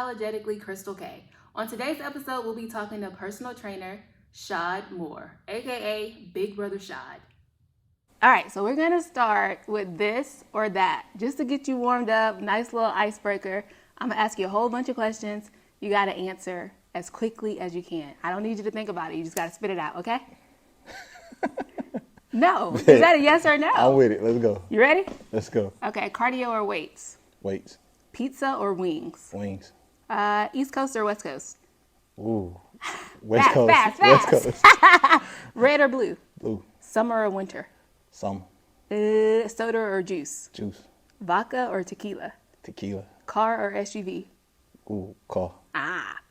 Unapologetically Crystal K. On today's episode, we'll be talking to personal trainer Shad Moore, aka Big Brother Shad. All right, so we're gonna start with this or that, just to get you warmed up. Nice little icebreaker. I'm gonna ask you a whole bunch of questions. You gotta answer as quickly as you can. I don't need you to think about it. You just gotta spit it out, okay? No. Is that a yes or no? I'm with it. Let's go. You ready? Let's go. Okay, cardio or weights? Weights. Pizza or wings? Wings. East Coast or West Coast? Ooh. West Coast. Fast. West Coast. Red or blue? Blue. Summer or winter? Summer. Soda or juice? Juice. Vodka or tequila? Tequila. Car or SUV? Ooh. Car.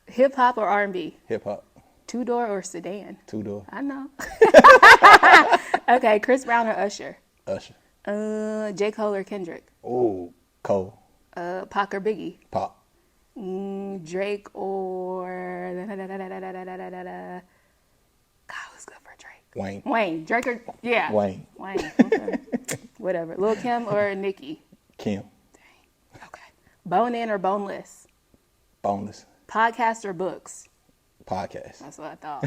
Hip hop or R&B? Hip hop. Two-door or sedan? Two-door. I know. Okay, Chris Brown or Usher? Usher. J. Cole or Kendrick? Ooh. Cole. Pac or Biggie? Pop. Drake or... God, who's good for Drake? Wayne. Drake or... Yeah. Wayne. Okay. Whatever. Lil' Kim or Nicki? Kim. Dang. Okay. Bone in or boneless? Boneless. Podcast or books? Podcast. That's what I thought.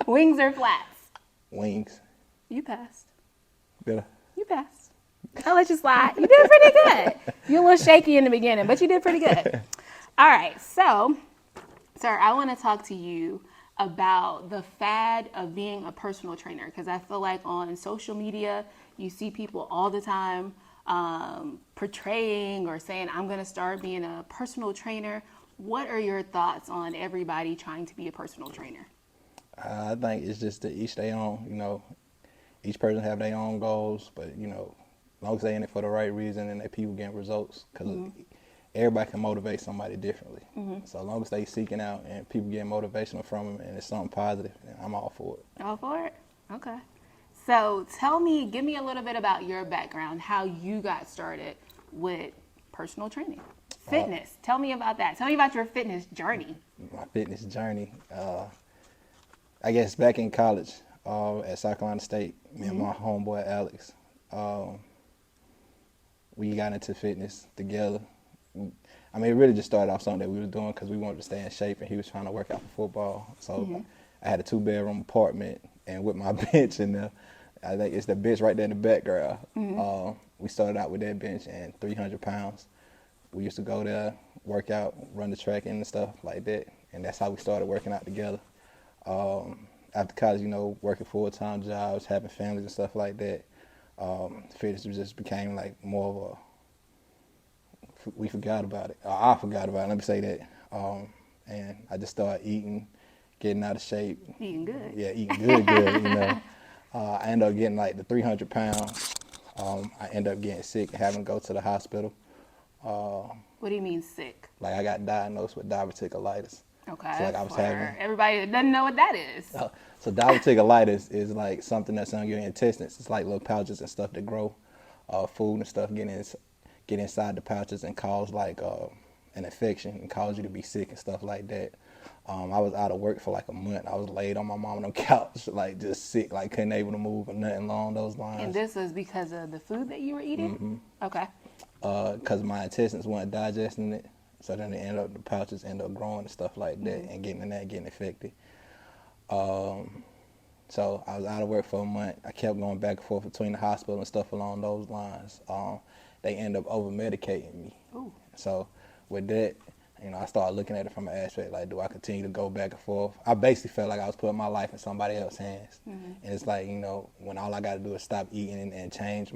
Wings or flats? Wings. You passed. Better. You passed. I'll let you slide. You did pretty good. You're a little shaky in the beginning, but you did pretty good. All right. So, sir, I want to talk to you about the fad of being a personal trainer, because I feel like on social media, you see people all the time portraying or saying, I'm going to start being a personal trainer. What are your thoughts on everybody trying to be a personal trainer? I think it's just to each their own, each person have their own goals, but, as long as they're in it for the right reason and that people getting results, because everybody can motivate somebody differently. So as long as they seeking out and people getting motivational from them and it's something positive, then I'm all for it. All for it? Okay. So give me a little bit about your background, how you got started with personal training. Fitness. Tell me about that. Tell me about your fitness journey. My fitness journey. I guess back in college at South Carolina State, me and my homeboy Alex, we got into fitness together. I mean, it really just started off something that we were doing because we wanted to stay in shape, and he was trying to work out for football. So I had a 2-bedroom apartment, and with my bench in there, I think it's the bench right there in the background. We started out with that bench and 300 pounds. We used to go there, work out, run the track and stuff like that, and that's how we started working out together. After college, working full-time jobs, having families and stuff like that, fitness just became like more of we forgot about it. I forgot about it, let me say that. And I just started eating, getting out of shape. Eating good. Yeah, eating good, I ended up getting like the 300 pounds. I ended up getting sick, having to go to the hospital. What do you mean sick? Like I got diagnosed with diverticulitis. Okay. So like I was having everybody that doesn't know what that is. So diverticulitis is like something that's on your intestines. It's like little pouches and stuff that grow, food and stuff get inside the pouches and cause like an infection and cause you to be sick and stuff like that. I was out of work for like a month. I was laid on my mom on the couch, like just sick, like couldn't able to move or nothing along those lines. And this was because of the food that you were eating? Okay. Because my intestines weren't digesting it, so then the pouches end up growing and stuff like that, and getting infected. So I was out of work for a month. I kept going back and forth between the hospital and stuff along those lines. They end up over-medicating me. Ooh. So with that, I started looking at it from an aspect like, do I continue to go back and forth? I basically felt like I was putting my life in somebody else's hands. And it's like, when all I got to do is stop eating and change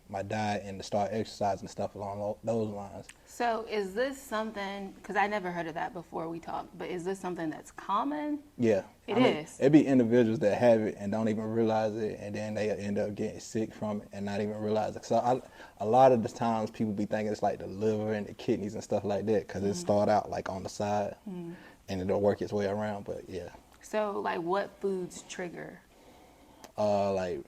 my diet and to start exercising and stuff along those lines. So is this something, because I never heard of that before we talked, but is this something that's common? Yeah. It is. It'd be individuals that have it and don't even realize it, and then they end up getting sick from it and not even realize it. So a lot of the times people be thinking it's like the liver and the kidneys and stuff like that, because it start out like on the side and it'll work its way around, but yeah. So like what foods trigger? Like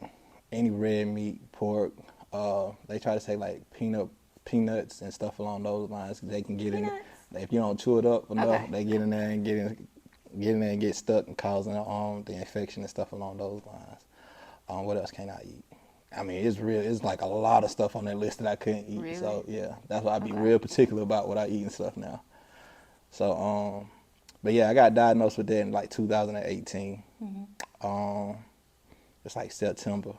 any red meat, pork. They try to say like peanuts and stuff along those lines. They can get in it. If you don't chew it up enough, they get in there and get stuck and causing the infection and stuff along those lines. What else can I eat? I mean, it's real. It's like a lot of stuff on that list that I couldn't eat. Really? So yeah, that's why I be Okay. real particular about what I eat and stuff now. So but yeah, I got diagnosed with that in like 2018. It's like September.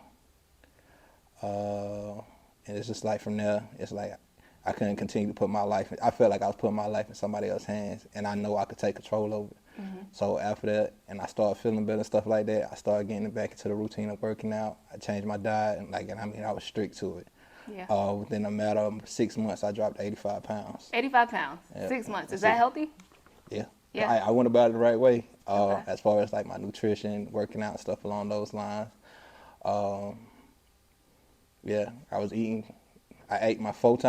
And it's just like from there, it's like I couldn't continue to put my life. I felt like I was putting my life in somebody else's hands, and I know I could take control over it. So after that, and I started feeling better and stuff like that, I started getting back into the routine of working out. I changed my diet, and I was strict to it. Yeah. Within a matter of 6 months, I dropped 85 pounds. 85 pounds. Yeah. 6 months. Is That's that it. healthy? Yeah. Yeah. I went about it the right way. Okay. As far as like my nutrition, working out, stuff along those lines. Yeah, I was eating. I ate my 5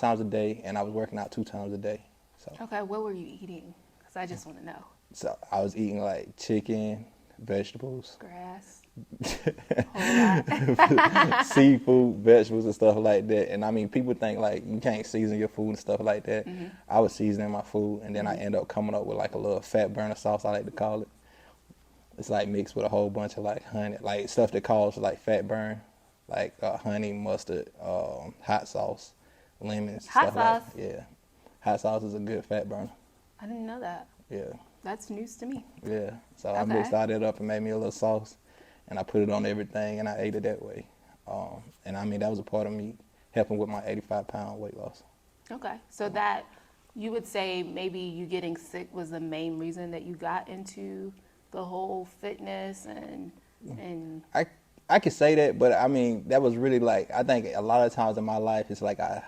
times a day, and I was working out 2 times a day. So, Okay, what were you eating? Because I just want to know. so I was eating like chicken, vegetables, Grass. Whole lot. seafood, vegetables, and stuff like that. And I mean, people think like you can't season your food and stuff like that. I was seasoning my food, and then I end up coming up with like a little fat burner sauce, I like to call it. It's like mixed with a whole bunch of like honey, like stuff that causes like fat burn, like honey, mustard, hot sauce, lemons, Hot stuff sauce? like yeah. Hot sauce is a good fat burner. I didn't know that. Yeah, That's news to me. yeah. So I Okay. mixed all that up and made me a little sauce, and I put it on everything, and I ate it that way. And I mean that was a part of me helping with my 85-pound weight loss. Okay, so that you would say maybe you getting sick was the main reason that you got into the whole fitness and I could say that, but I mean that was really like I think a lot of times in my life it's like I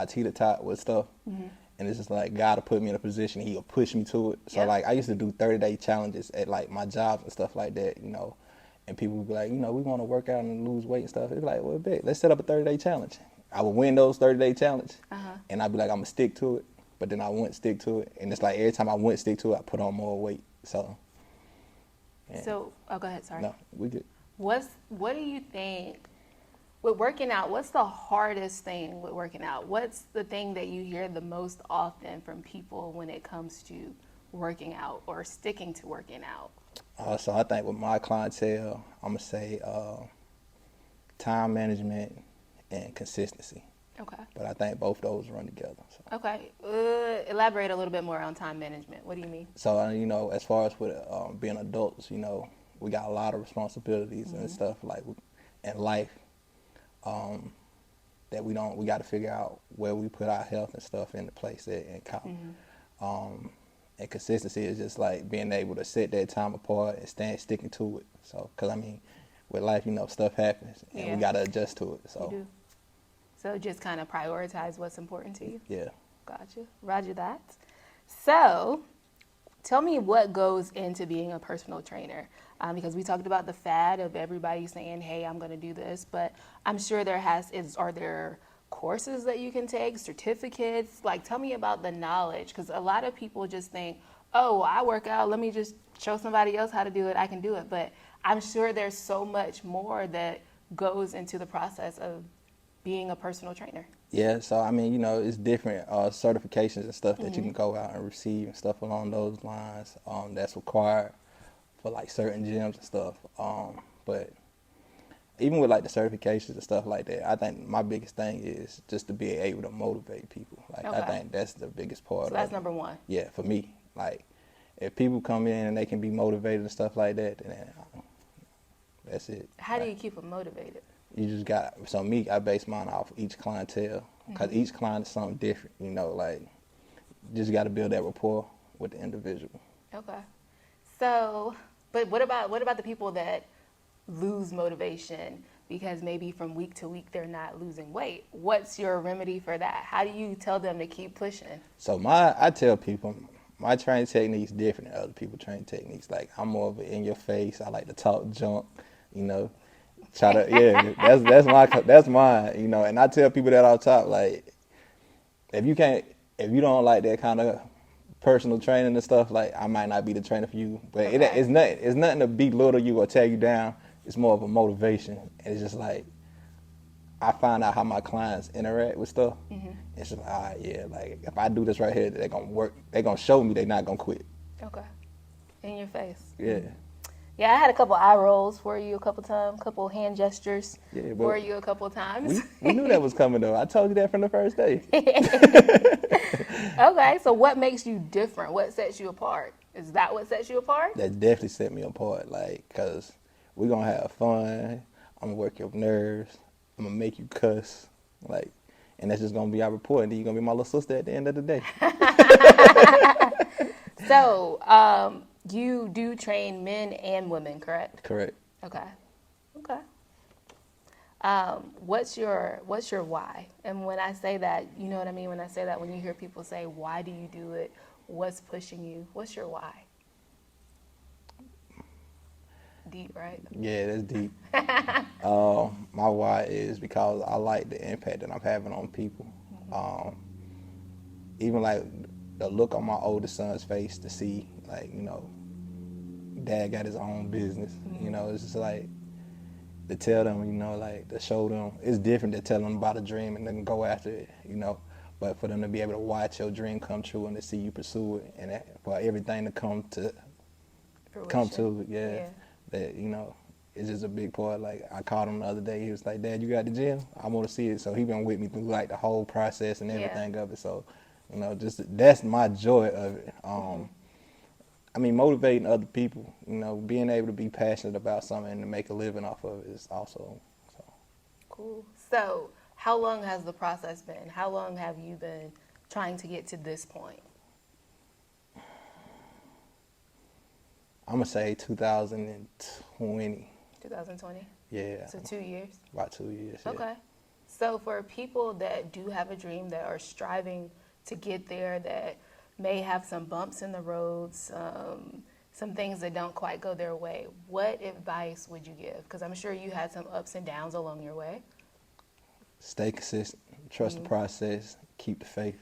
teeter-tot with stuff, and it's just like God will put me in a position, He'll push me to it. So Yep. like I used to do 30-day challenges at like my jobs and stuff like that, and people would be like, we want to work out and lose weight and stuff. It's like, well, bet, let's set up a 30-day challenge. I would win those 30-day challenge, and I'd be like, I'm gonna stick to it, but then I wouldn't stick to it, and it's like every time I wouldn't stick to it, I put on more weight. So. Yeah. so go ahead, sorry. No, we good. What do you think with working out? What's the hardest thing with working out? What's the thing that you hear the most often from people when it comes to working out or sticking to working out? So I think with my clientele, I'm gonna say time management and consistency. Okay. But I think both those run together. So, Okay. Elaborate a little bit more on time management. What do you mean? so as far as with being adults, we got a lot of responsibilities and stuff like in life that we got to figure out where we put our health and stuff into place and count. And consistency is just like being able to set that time apart and sticking to it. So, because I mean, with life, stuff happens and Yeah. we got to adjust to it. You So, do. So just kind of prioritize what's important to you. yeah. Gotcha. Roger that. So tell me what goes into being a personal trainer. Because we talked about the fad of everybody saying, hey, I'm going to do this. But I'm sure are there courses that you can take, certificates? Like, tell me about the knowledge. Because a lot of people just think, oh, I work out. Let me just show somebody else how to do it. I can do it. But I'm sure there's so much more that goes into the process of being a personal trainer. Yeah, so I mean, it's different certifications and stuff that you can go out and receive and stuff along those lines that's required for like certain gyms and stuff. But even with like the certifications and stuff like that, I think my biggest thing is just to be able to motivate people. Like I Okay. think that's the biggest part So of that's it. number one. Yeah, for me. Like if people come in and they can be motivated and stuff like that, then that's it. How do you keep them motivated? You just got, so me, I base mine off each clientele because each client is something different, like just got to build that rapport with the individual. Okay. So, but what about the people that lose motivation because maybe from week to week they're not losing weight? What's your remedy for that? How do you tell them to keep pushing? So I tell people my training technique's different than other people's training techniques. Like I'm more of an in your face. I like to talk junk, Try to that's mine, and I tell people that all the time, like if you don't like that kind of personal training and stuff, like I might not be the trainer for you. But Okay. it's nothing to belittle you or tear you down. It's more of a motivation. And it's just like I find out how my clients interact with stuff. It's just like, all right, yeah, like if I do this right here, they're gonna work. They're gonna show me they're not gonna quit. Okay. In your face. Yeah. Yeah, I had a couple eye rolls for you a couple times, couple hand gestures Yeah, for but you a couple times. we knew that was coming though. I told you that from the first day. Okay, so what makes you different? What sets you apart? Is that what sets you apart? That definitely set me apart, like, cause we gonna have fun. I'm gonna work your nerves. I'm gonna make you cuss, like, and that's just gonna be our report. And then you're gonna be my little sister at the end of the day. So, you do train men and women, correct? Correct. Okay. Okay. What's your why? And when I say that, you know what I mean? When I say that, when you hear people say, why do you do it? What's pushing you? What's your why? Deep, right? Yeah, that's deep. My why is because I like the impact that I'm having on people. Even like the look on my oldest son's face to see, like, dad got his own business. It's just like to tell them, like to show them. It's different to tell them about a dream and then go after it. But for them to be able to watch your dream come true and to see you pursue it and for everything to come to it, yeah. That it's just a big part. Like I called him the other day. He was like, "Dad, you got the gym? I want to see it." So he been with me through like the whole process and everything of it. So just that's my joy of it. I mean, motivating other people. Being able to be passionate about something and to make a living off of it is also so. Cool. So, how long has the process been? How long have you been trying to get to this point? I'm gonna say 2020. 2020? Yeah. So 2 years? About 2 years. Yeah. Okay. So for people that do have a dream, that are striving to get there, that may have some bumps in the road, some things that don't quite go their way, what advice would you give? Because I'm sure you had some ups and downs along your way. Stay consistent. Trust the process. Keep the faith.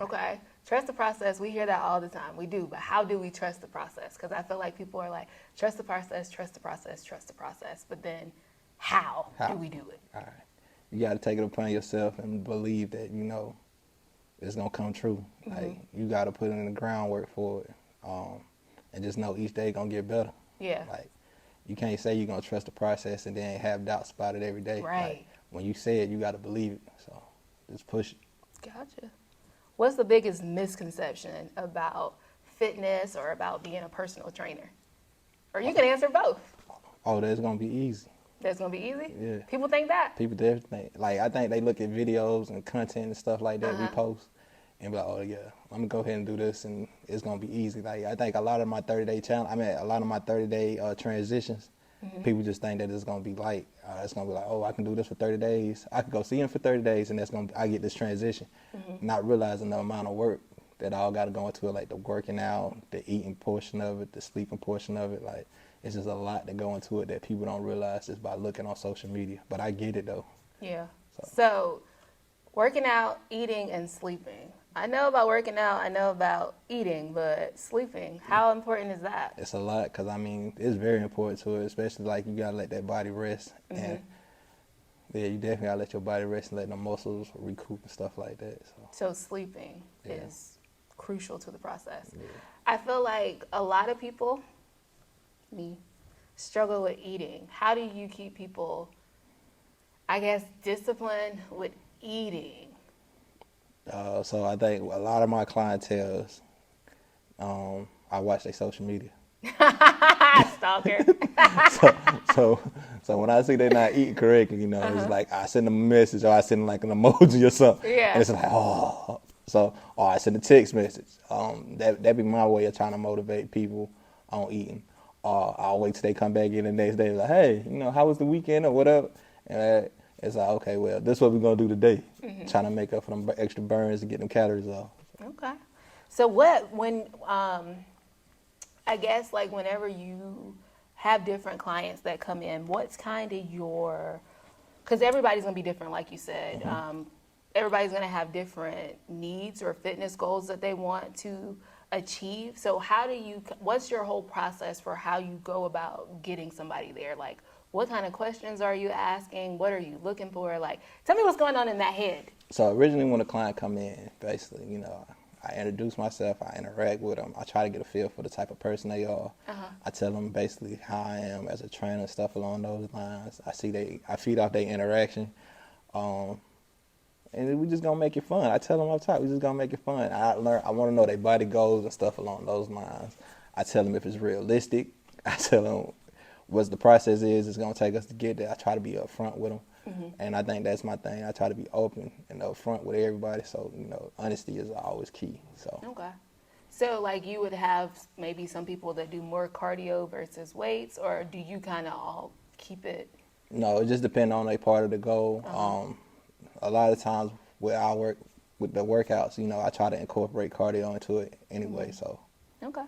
Okay. Trust the process. We hear that all the time. We do. But how do we trust the process? Because I feel like people are like, trust the process, trust the process, trust the process. But then how do we do it? All right. You got to take it upon yourself and believe that, it's going to come true. Like, you got to put in the groundwork for it. And just know each day going to get better. Yeah. Like, you can't say you're going to trust the process and then have doubts about it every day. Right. Like, when you say it, you got to believe it. So just push it. Gotcha. What's the biggest misconception about fitness or about being a personal trainer? Or you can answer both. Oh, that's going to be easy. That's going to be easy? Yeah. People think that? People definitely think. Like, I think they look at videos and content and stuff like that we post and be like, oh, yeah, I'm going to go ahead and do this and it's going to be easy. Like, I think a lot of my 30-day challenge, a lot of my 30-day transitions, people just think that it's going to be light. It's going to be like, oh, I can do this for 30 days. I could go see him for 30 days and I get this transition. Not realizing the amount of work that I all got to go into it, like the working out, the eating portion of it, the sleeping portion of it. Like, it's just a lot that go into it that people don't realize just by looking on social media. But I get it, though. Yeah. So working out, eating, and sleeping. I know about working out, I know about eating, but sleeping, how important is that? It's a lot because, it's very important to it, especially like you got to let that body rest. And yeah, you definitely got to let your body rest and let the muscles recoup and stuff like that. So sleeping is crucial to the process. Yeah. I feel like a lot of people, me, struggle with eating. How do you keep people, I guess, disciplined with eating? So I think a lot of my clientels, I watch their social media. Stalker. So when I see they're not eating correctly, it's like I send them a message or I send them like an emoji or something. Yeah. And it's like, oh. So, or I send a text message. That'd be my way of trying to motivate people on eating. I'll wait till they come back in the next day, like, hey, how was the weekend or whatever? And it's like, okay, well, this is what we're going to do today. Trying to make up for them extra burns and get them calories off. Okay. So I guess, like, whenever you have different clients that come in, what's kind of because everybody's going to be different, like you said. Everybody's going to have different needs or fitness goals that they want to achieve. So what's your whole process for how you go about getting somebody there? Like, what kind of questions are you asking? What are you looking for? Like, tell me what's going on in that head. So originally when a client come in, basically, I introduce myself, I interact with them, I try to get a feel for the type of person they are. I tell them basically how I am as a trainer, stuff along those lines. I feed off their interaction, and we just gonna make it fun. I tell them up top, we just gonna make it fun. I want to know their body goals and stuff along those lines. I tell them if it's realistic. I tell them what the process is it's gonna take us to get there. I try to be upfront with them. And I think that's my thing. I try to be open and upfront with everybody. So, honesty is always key. So. Okay. So, like, you would have maybe some people that do more cardio versus weights, or do you kind of all keep it? No, it just depends on a part of the goal. A lot of times with our work, with the workouts, I try to incorporate cardio into it anyway. So. Okay.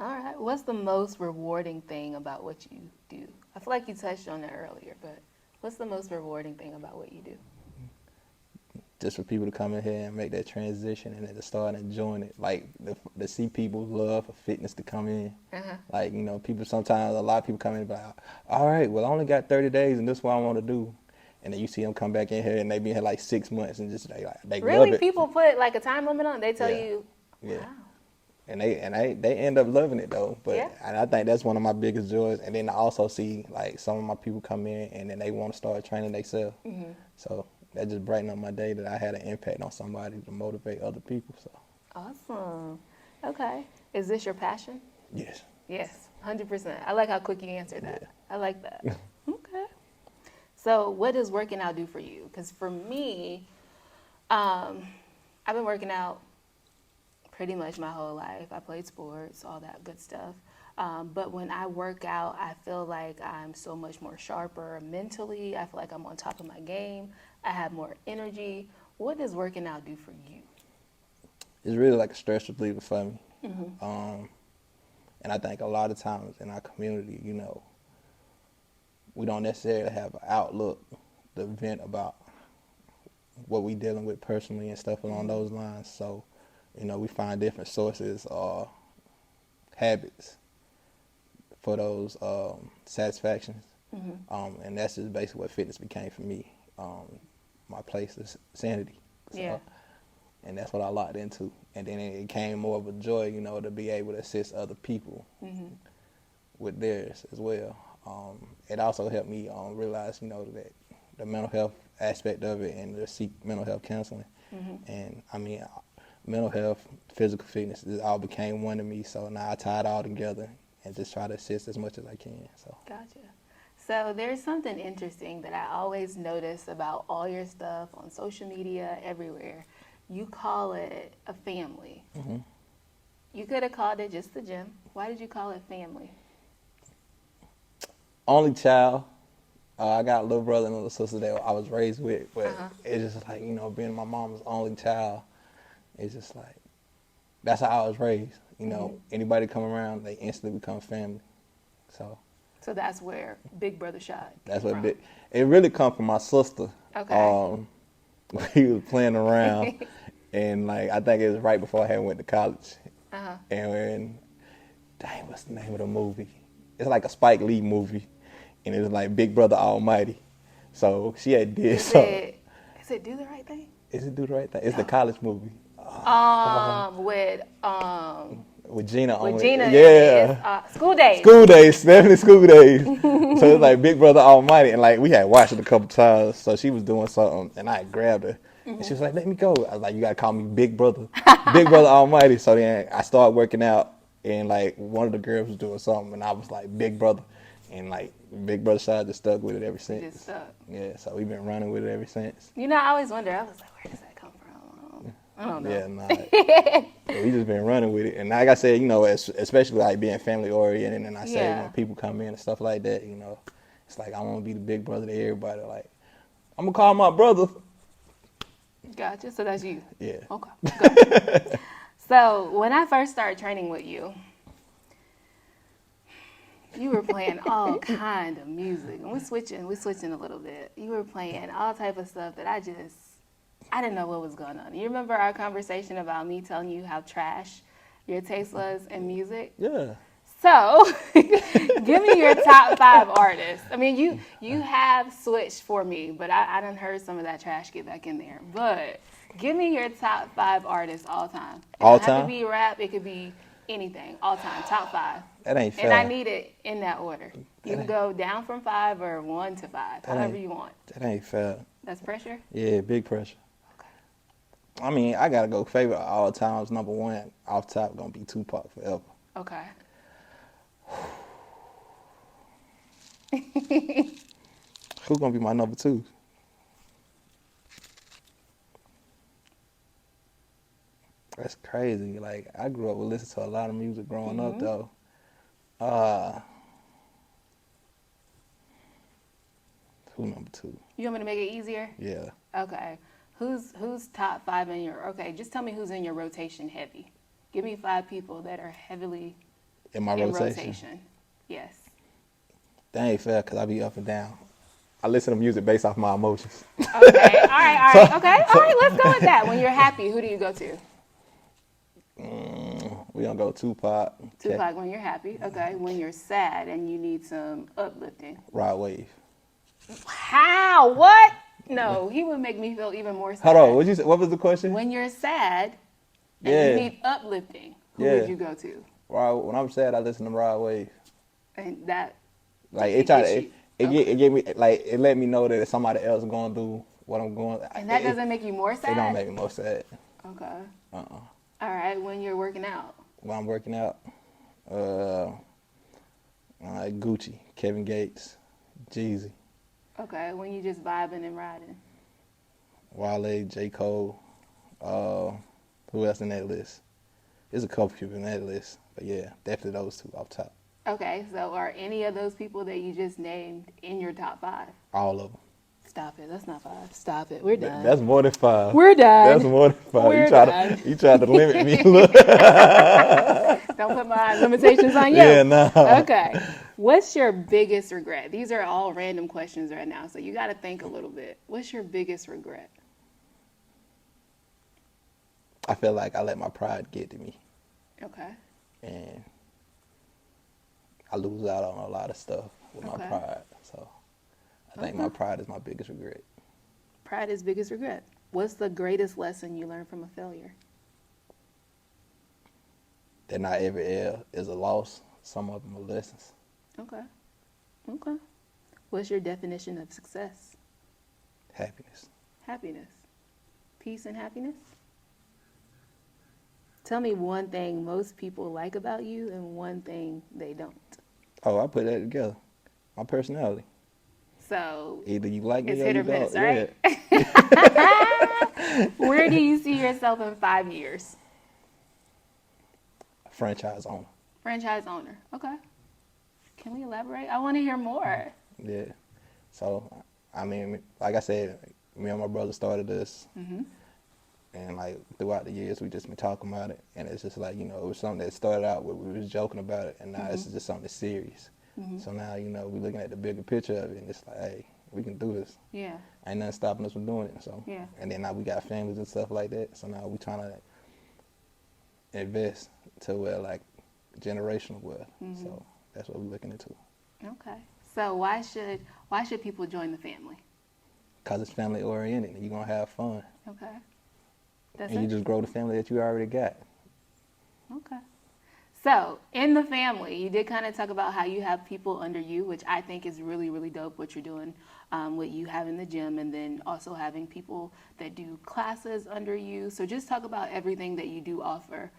All right. What's the most rewarding thing about what you do? I feel like you touched on that earlier, but what's the most rewarding thing about what you do? Just for people to come in here and make that transition and then to start enjoying it. Like, to see people's love for fitness to come in. Like, people sometimes, a lot of people come in and be like, all right, well, I only got 30 days and this is what I want to do. And then you see them come back in here and they be in here like 6 months and just, they really? love it. People put like a time limit on it? They tell you, yeah. Wow. And they end up loving it though. But and I think that's one of my biggest joys. And then I also see like some of my people come in and then they want to start training themselves. So that just brightened up my day that I had an impact on somebody to motivate other people. So awesome. Okay. Is this your passion? Yes. Yes, 100%. I like how quick you answered that. Yeah. I like that. Okay. So what does working out do for you? Because for me, I've been working out pretty much my whole life. I played sports, all that good stuff. But when I work out, I feel like I'm so much more sharper mentally. I feel like I'm on top of my game. I have more energy. What does working out do for you? It's really like a stress reliever for me. And I think a lot of times in our community, we don't necessarily have an outlook to vent about what we dealing with personally and stuff along those lines. So, we find different sources or habits for those satisfactions. And that's just basically what fitness became for me. My place is sanity. So, yeah. And that's what I locked into. And then it became more of a joy, to be able to assist other people with theirs as well. It also helped me realize, that the mental health aspect of it and to seek mental health counseling. And mental health, physical fitness, it all became one to me. So now I tie it all together and just try to assist as much as I can. So. Gotcha. So there's something interesting that I always notice about all your stuff on social media, everywhere. You call it a family. You could have called it just the gym. Why did you call it family? Only child. I got a little brother and a little sister that I was raised with, but it's just like, being my mom's only child, it's just like, that's how I was raised. Anybody come around, they instantly become family. So that's where Big Brother Shot That's what it really come from my sister. Okay. We was playing around, and I think it was right before I had went to college. And dang, what's the name of the movie? It's like a Spike Lee movie, and it was like Big Brother Almighty. So she had did something. Is it Do the Right Thing? Is it Do the Right Thing? It's the college movie. With Gina on it. With Gina. Yeah. School Days. School Days. Definitely School Days. So it's like Big Brother Almighty. And we had watched it a couple times. So she was doing something and I grabbed her. And she was like, let me go. I was like, you got to call me Big Brother. Big Brother Almighty. So then I started working out and one of the girls was doing something and I was like, Big Brother. And Big Brother Shot just stuck with it ever since. Just stuck. Yeah, so we've been running with it ever since. I always wonder, I was like, where does that come from? I don't know. Yeah, so we just been running with it. And like I said, especially being family oriented and I say when people come in and stuff like that, it's like I want to be the big brother to everybody. I'm going to call my brother. Gotcha. So that's you. Yeah. Okay. Good. So when I first started training with you, you were playing all kind of music. And we're switching a little bit. You were playing all type of stuff that I didn't know what was going on. You remember our conversation about me telling you how trash your taste was in music? Yeah. So, give me your top 5 artists. I mean, you have switched for me, but I done heard some of that trash get back in there. But Give me your top 5 artists all time. It All don't have to time? be rap. It could be anything. All time. Top 5. That ain't And I fair. need it in that order. You That can ain't, go down from 5 or 1 to 5, that however ain't, you want. that ain't fair. That's pressure? Yeah, big pressure. Okay. I mean, I gotta go favorite of all times. Number one, off top, gonna be Tupac forever. Okay. Who's gonna be my number two? That's crazy. Like, I grew up with listening to a lot of music growing up, though. Who number two? You want me to make it easier? Yeah. Okay. Who's top 5 in your, okay, just tell me who's in your rotation heavy. Give me 5 people that are heavily In my in rotation. rotation. Yes. That ain't fair because I be up and down. I listen to music based off my emotions. Okay. All right. Okay. All right. Let's go with that. When you're happy, who do you go to? We gonna go Tupac. Tupac when you're happy. Okay. When you're sad and you need some uplifting. Rod Wave. How? What? No, he would make me feel even more sad. Hold on, what'd you say? What was the question? When you're sad and Yeah. you need uplifting, who Yeah. would you go to? When I'm sad, I listen to Rod Wave. And that, Like It it tried gets to, you- it gave me like it let me know that somebody else going through what I'm going. and that doesn't make you more sad? It don't make me more sad. Okay. All right. When you're working out. When I'm working out, Gucci, Kevin Gates, Jeezy, Okay. When you just vibing and riding. Wale, J. Cole. Who else in that list? There's a couple people in that list, but yeah, definitely those two off top. Okay. So are any of those people that you just named in your top 5? All of them. Stop it. That's not 5. Stop it. We're done. That's more than 5. We're done. That's more than 5. We're done. You tried to limit me. Look. Don't put my limitations on you. Yeah, no. Okay. What's your biggest regret? These are all random questions right now, so you got to think a little bit. What's your biggest regret? I feel like I let my pride get to me, Okay. and I lose out on a lot of stuff with my Okay. pride. So I think my pride is my biggest regret. Pride is biggest regret. What's the greatest lesson you learned from a failure? That not every L is a loss. Some of them are lessons. Okay. Okay. What's your definition of success? Happiness. Happiness. Peace and happiness? Tell me one thing most people like about you and one thing they don't. Oh, I put that together. My personality. So Either you like me it's or hit you or miss, don't. right? Yeah. Where do you see yourself in 5 years? Franchise owner. Franchise owner. Okay. Can we elaborate? I want to hear more. Yeah. So, I mean, like I said, me and my brother started this. Mm-hmm. And, like, throughout the years, we just been talking about it. And it's just like, it was something that started out with, we was joking about it. And now it's just something that's serious. Mm-hmm. So now, we're looking at the bigger picture of it. And it's like, hey, we can do this. Yeah. Ain't nothing stopping us from doing it. So, Yeah. And then now we got families and stuff like that. So now we trying to invest to where, like, generational wealth. Mm-hmm. So that's what we're looking into. Okay. So why should people join the family? Because it's family oriented. You're going to have fun. Okay. That's And it? you just grow the family that you already got. Okay. So, in the family, you did kind of talk about how you have people under you, which I think is really, really dope what you're doing, what you have in the gym, and then also having people that do classes under you. So just talk about everything that you do offer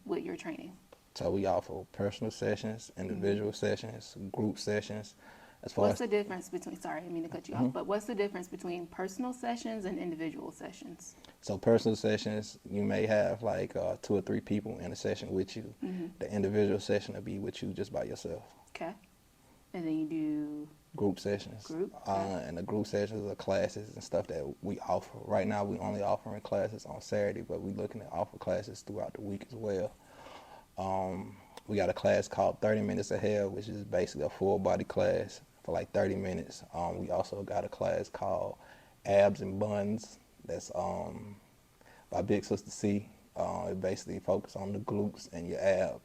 with your training. So we offer personal sessions, individual sessions, group sessions. As far What's as the difference between, sorry, I didn't mean to cut you off, but what's the difference between personal sessions and individual sessions? So personal sessions, you may have like 2 or 3 people in a session with you. The individual session will be with you just by yourself. Okay. And then you do Group sessions. Group, okay. And the group sessions are classes and stuff that we offer. Right now we only offering classes on Saturday, but we're looking to offer classes throughout the week as well. We got a class called 30 Minutes of Hell, which is basically a full body class for like 30 minutes. We also got a class called Abs and Buns. That's by Big Sister C. It basically focuses on the glutes and your ab.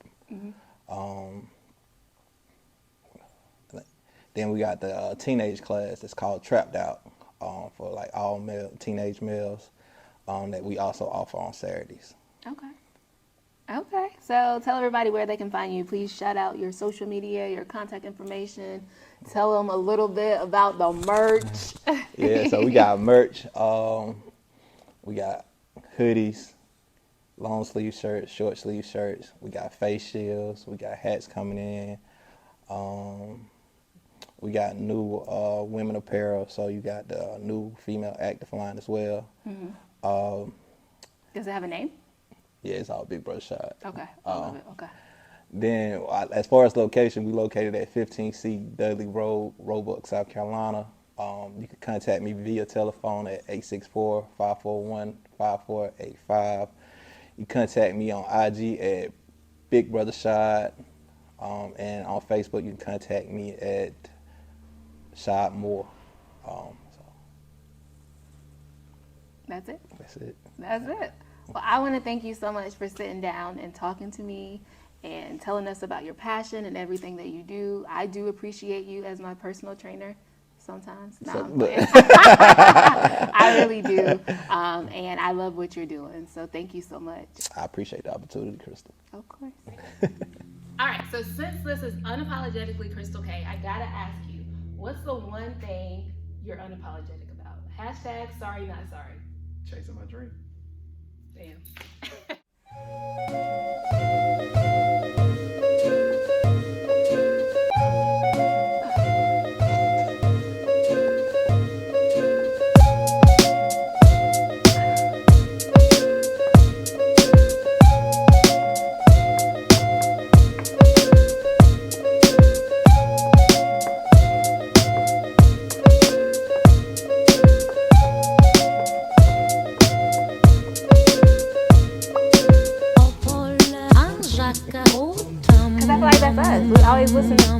Then we got the teenage class that's called Trapped Out for like all male teenage males. that we also offer on Saturdays. Okay. Okay. So tell everybody where they can find you. Please shout out your social media, your contact information. Tell them a little bit about the merch. Yeah, so we got merch. We got hoodies, long sleeve shirts, short sleeve shirts. We got face shields. We got hats coming in. We got new women apparel. So you got the new female active line as well. Does it have a name? Yeah, it's all Big Brother Shot. Okay. I love it. Okay. Then, as far as location, we located at 15C Dudley Road, Roebuck, South Carolina. You can contact me via telephone at 864-541-5485. You contact me on IG at Big Brother Shad, and on Facebook you can contact me at Shad Moore. So That's it? that's it. That's it. Well, I want to thank you so much for sitting down and talking to me and telling us about your passion and everything that you do. I do appreciate you as my personal trainer sometimes. No, I'm playing. I really do. And I love what you're doing. So thank you so much. I appreciate the opportunity, Crystal. Of course. All right. So since this is Unapologetically Crystal K, I got to ask you, what's the one thing you're unapologetic about? Hashtag sorry, not sorry. Chasing my dream. Damn. Because I feel like that's us. We always listen to